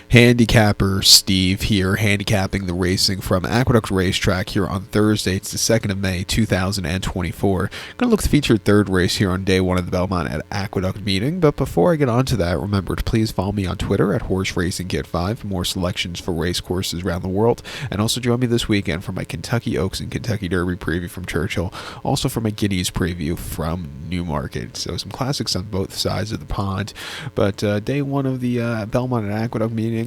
Handicapper Steve here, handicapping the racing from Aqueduct Racetrack here on Thursday. It's the 2nd of May, 2024. Going to look at the featured third race here on day one of the Belmont at Aqueduct meeting. But before I get on to that, remember to please follow me on Twitter at HorseRacingKid5 for more selections for race courses around the world. And also join me this weekend for my Kentucky Oaks and Kentucky Derby preview from Churchill. Also for my Guineas preview from Newmarket. So some classics on both sides of the pond. But day one of the Belmont at Aqueduct meeting.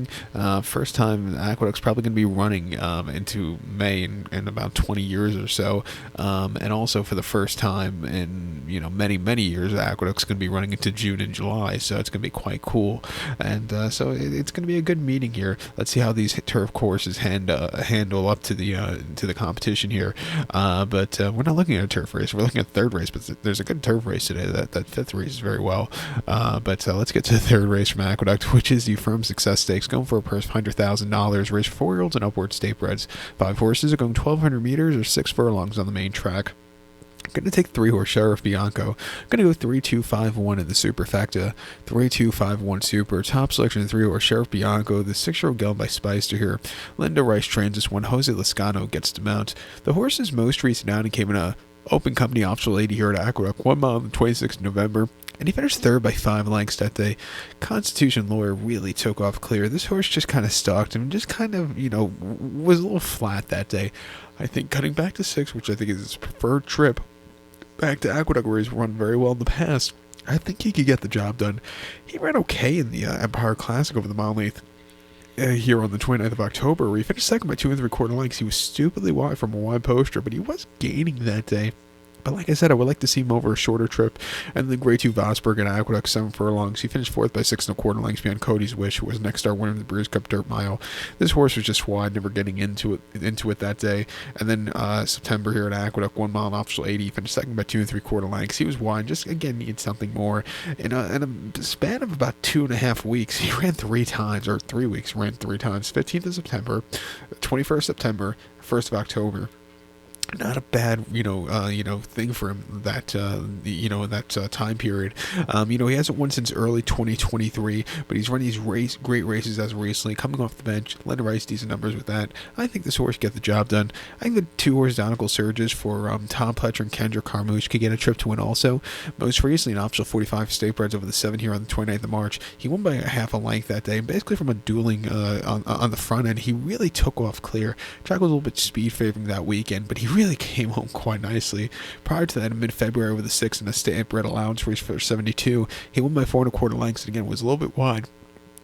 First time Aqueduct's probably going to be running into May in about 20 years or so, and also for the first time in many years, Aqueduct's going to be running into June and July, so it's going to be quite cool. And so it's going to be a good meeting here. Let's see how these turf courses handle up to the competition here. But we're not looking at a turf race; we're looking at the third race. But there's a good turf race today. That fifth race is very well. But let's get to the third race from Aqueduct, which is the Affirmed Success Stakes. Going for a purse of $100,000. Race for 4-year-olds and upward state breds. 5 horses are going 1,200 meters or 6 furlongs on the main track. Going to take 3-horse Sheriff Bianco. Going to go 3-2-5-1 in the superfecta. 3-2-5-1 super. Top selection 3-horse Sheriff Bianco. The 6-year-old gelded by Spicer here. Linda Rice trains this one. Jose Lascano gets to mount. The horse's most recent outing came in a open company optional 80 here at Aqueduct. 1 mile on the 26th of November. And he finished third by 5 lengths that day. Constitution Lawyer really took off clear. This horse just kind of stalked him. Just kind of, was a little flat that day. I think cutting back to 6, which I think is his preferred trip back to Aqueduct, where he's run very well in the past, I think he could get the job done. He ran okay in the Empire Classic over the mile and 8th here on the 29th of October, where he finished second by 2 3/4 lengths. He was stupidly wide from a wide poster, but he was gaining that day. But like I said, I would like to see him over a shorter trip. And then Grade 2 Vosburg and Aqueduct, 7 furlongs. He finished 4th by 6 1/4 lengths behind Cody's Wish, who was next star winner of the Brews Cup Dirt Mile. This horse was just wide, never getting into it that day. And then September here at Aqueduct, 1 mile and optional 80. He finished second by 2 3/4 lengths. He was wide, just again needed something more. In a span of about 2.5 weeks, he ran 3 times, or 3 weeks, ran 3 times. 15th of September, 21st September, 1st of October. Not a bad, thing for him that time period. He hasn't won since early 2023, but he's run these great races as of recently, coming off the bench. Linda Rice, decent numbers with that. I think this horse get the job done. I think the 2-horse Donegal Surges for Tom Pletcher and Kendra Carmouche could get a trip to win also. Most recently, an optional 45 state breds over the 7 here on the 29th of March. He won by a half a length that day, basically from a dueling on the front end. He really took off clear. Track was a little bit speed favoring that weekend, but he really came home quite nicely. Prior to that, in mid-February over the 6 in a state bred allowance race for 72, he won by 4 1/4 lengths, and again was a little bit wide.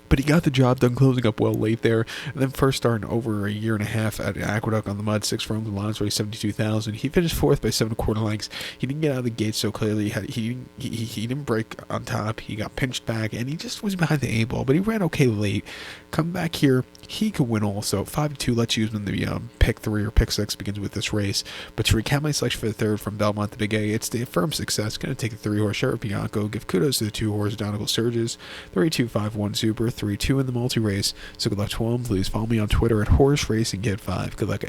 But he got the job done, closing up well late there. And then first start in over a year and a half at Aqueduct on the mud, 6 furlongs, allowance race 72,000. He finished 4th by 7 1/4 lengths. He didn't get out of the gate so clearly. He didn't break on top. He got pinched back, and he just was behind the 8 ball. But he ran okay late. Come back here, he could win also. 5-2 lets you use him the pick 3 or pick 6 begins with this race. But to recap my selection for the third from Belmont the Big A, it's the Affirmed Success. Going to take the 3-horse Sheriff Bianco. Give kudos to the 2-horse Donegal Surges. 3-2-5-1 Super. 3-2 in the multi race. So good luck to him. Please follow me on Twitter at HorseRacingKid5. Good luck.